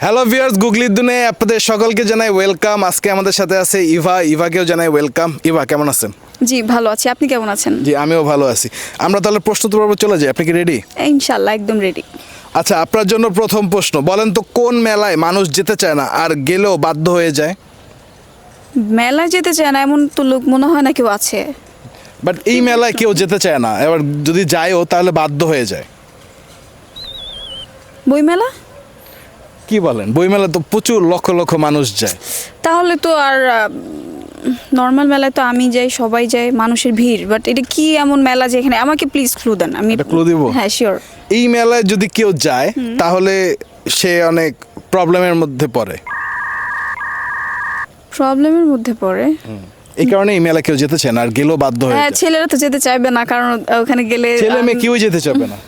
Hello viewers, গুগলির দুনিয়ায় আপনাদের সকলকে জানাই ওয়েলকাম। আজকে আমাদের সাথে আছে ইভাকেও জানাই ওয়েলকাম। ইভা, কেমন আছেন? জি ভালো আছি, আপনি কেমন আছেন? জি, আমিও ভালো আছি। আমরা তাহলে প্রশ্ন পর্বে চলে যাই, আপনি কি রেডি? ইনশাল্লাহ একদম রেডি। আচ্ছা, আপনার জন্য প্রথম প্রশ্ন, বলেন তো কোন মেলায় মানুষ যেতে চায় না আর গেলেও বাধ্য হয়ে যায়? মেলায় যেতে চায় না এমন তো লোক মনে হয় না কেউ আছে। বাট এই মেলায় কেউ যেতে চায় না, এবার যদি যায়ও তাহলে বাধ্য হয়ে যায়। বইমেলা? কি বলেন, বইমেলা তো প্রচুর লক্ষ লক্ষ মানুষ যায়। তাহলে তো আর নর্মাল মেলায় তো আমি যাই, সবাই যায়, মানুষের ভিড়। বাট এটা কি এমন মেলা যেখানে, আমাকে প্লিজ ক্লু দেন। আমি একটা ক্লু দিব? হ্যাঁ শিওর। এই মেলায় যদি কেউ যায় তাহলে সে অনেক প্রবলেমের মধ্যে পড়ে। প্রবলেমের মধ্যে পড়ে? এই কারণে এই মেলা কেউ যেতে চায় না আর গেলেও বাধ্য হয়ে হ্যাঁ, যায়। ছেলেরা তো যেতে চাইবে না, কারণ ওখানে গেলে ছেলে মেয়ে কেউ যেতে চাবে না।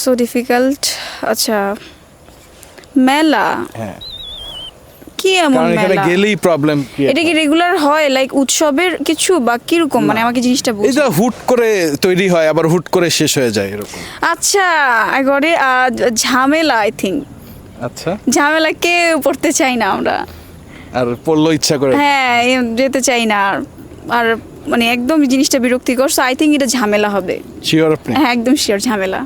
So difficult. আচ্ছা, মেলা হ্যাঁ, কি এমন কারণ এখানে মেলা? গেলেই প্রবলেম। এটা কি রেগুলার হয়, লাইক উৎসবের কিছু বা কিরকম, মানে আমাকে জিনিসটা বুঝ। এটা হুট করে তৈরি হয় আবার হুট করে শেষ হয়ে যায় এরকম। আচ্ছা, আগরে ঝামেলা, আই থিঙ্ক আচ্ছা, ঝামেলা কে পড়তে চাই না আমরা। আর পড়লো ইচ্ছা করে। হ্যাঁ, যেতে চাই না আর মানে একদম জিনিসটা বিরক্তিকর। সো আই থিঙ্ক এটা ঝামেলা হবে। শিওর আপনি? হ্যাঁ, একদম শিওর ঝামেলা।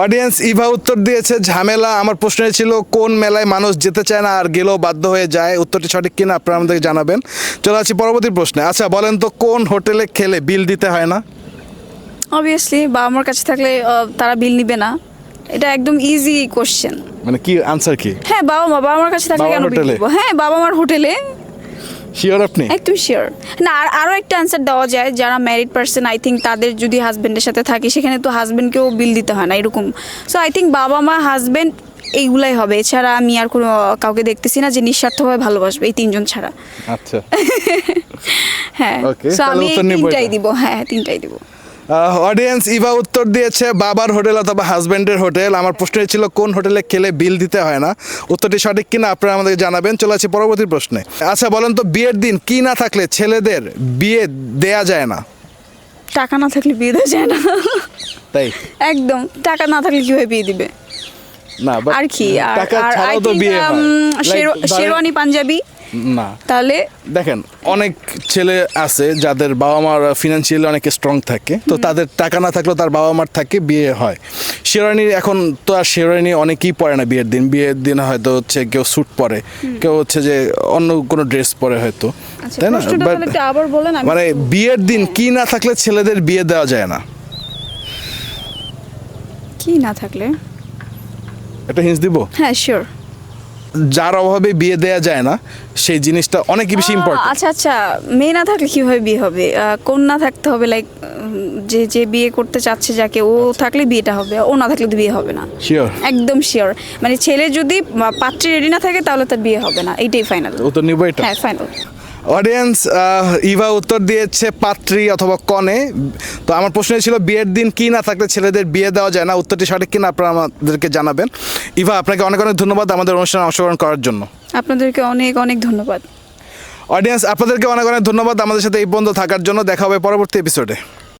অডিয়েন্স, ইভা উত্তর দিয়েছে ঝামেলা। আমার প্রশ্ন ছিল কোন মেলায় মানুষ যেতে চায় না আর গেলেও বাধ্য হয়ে যায়। উত্তরটি সঠিক কিনা আপনারা আমাদেরকে জানাবেন। চলে আসছি পরবর্তী প্রশ্নে। আচ্ছা, বলেন তো কোন হোটেলে খেলে বিল দিতে হয় না? অবভিয়াসলি বাবা মার কাছে থাকলে তারা বিল নিবে না। এটা একদম ইজি কোশ্চেন। মানে কি আনসার কি? হ্যাঁ, বাবা মার কাছে থাকলে বাবার কেন বিল হোটেলে? দিব? হ্যাঁ, বাবা মার হোটেলে। শিওর আপনি? একদম শিওর। না, আরও একটা অ্যান্সার দেওয়া যায়, যারা ম্যারিড পার্সন, আই থিঙ্ক তাদের যদি হাজব্যান্ডের সাথে থাকে সেখানে তো হাজব্যান্ডকেও বিল দিতে হয় না এরকম। সো আই থিঙ্ক বাবা মা হাজব্যান্ড এইগুলাই হবে। এছাড়া আমি আর কোনো কাউকে দেখতেছি না যে নিঃস্বার্থভাবে ভালোবাসবে, এই তিনজন ছাড়া। আচ্ছা, হ্যাঁ, Okay, সো তাহলে আমি উত্তর নিবো তিনটাই এটা। দিব। হ্যাঁ, তিনটাই দিব। অডিয়েন্স, ইভা উত্তর দিয়েছে বাবার হোটেল অথবা হাজব্যান্ডের হোটেল। আমার প্রশ্ন ছিল কোন হোটেলে খেলে বিল দিতে হয় না। উত্তরটি সঠিক কিনা আপনারা আমাদেরকে জানাবেন। চলে আসছি পরবর্তী প্রশ্নে। আচ্ছা, বলেন তো বিয়ের দিন কি না থাকলে ছেলেদের বিয়ে দেয়া যায় না? টাকা না থাকলে বিয়ে দেওয়া যায় না। তাই? একদম, টাকা না থাকলে কিভাবে বিয়ে দিবে? না, but আর কি, টাকা আর ছাড়াও আই তো থিঙ্ক বিয়ে হয়। Like, ধরেন- শেরওয়ানি পাঞ্জাবি। না, তাহলে দেখেন অনেক ছেলে আছে যাদের বাবা মার ফিনান্সিয়ালি অনেক স্ট্রং থাকে, তো তাদের টাকা না থাকলেও তার বাবা মার থাকে বিয়ে হয়। শেরওয়ানি এখন তো আর শেরওয়ানি অনেকেই পরে না বিয়ের দিন। বিয়ের দিন হয়তো হচ্ছে কেউ স্যুট পরে, কেউ হচ্ছে যে অন্য কোনো ড্রেস পরে হয়তো, আচ্ছা, তাই না? প্রশ্নটা But তাহলে একটু আবার বলেন। আমি মানে বিয়ের দিন কি না থাকলে ছেলেদের বিয়ে দেওয়া যায় না? কি না থাকলে? একটা হিন্স দিব? হ্যাঁ শিওর। যার অভাবে বিয়ে দেওয়া যায় না সেই জিনিসটা অনেক বেশি ইম্পর্টেন্ট। আচ্ছা আচ্ছা, মেয়ে না থাকলে কিভাবে বিয়ে হবে? কন্যা থাকতে হবে, লাইক যে যে বিয়ে করতে চাচ্ছে যাকে, ও থাকলে বিয়েটা হবে, ও না থাকলে তো বিয়ে হবে না। শিওর? একদম শিওর। মানে ছেলে যদি পাত্রী রেডি না থাকে তাহলে তার বিয়ে হবে না, এইটাই ফাইনাল। উত্তর নিব এটা? হ্যাঁ, ফাইনাল। অডিয়েন্স, ইভা উত্তর দিয়েছে পাত্রী অথবা কনে। তো আমার প্রশ্ন ছিল বিয়ের দিন কি না থাকলে ছেলেদের বিয়ে দেওয়া যায় না। উত্তরটি সঠিক কিনা আপনারা আমাদেরকে জানাবেন। ইভা, আপনাকে অনেক অনেক ধন্যবাদ আমাদের অনুষ্ঠানে অংশগ্রহণ করার জন্য। আপনাদেরকে অনেক অনেক ধন্যবাদ। অডিয়েন্স, আপনাদেরকে অনেক অনেক ধন্যবাদ আমাদের সাথে এই পর্যন্ত থাকার জন্য। দেখা হবে পরবর্তী এপিসোডে।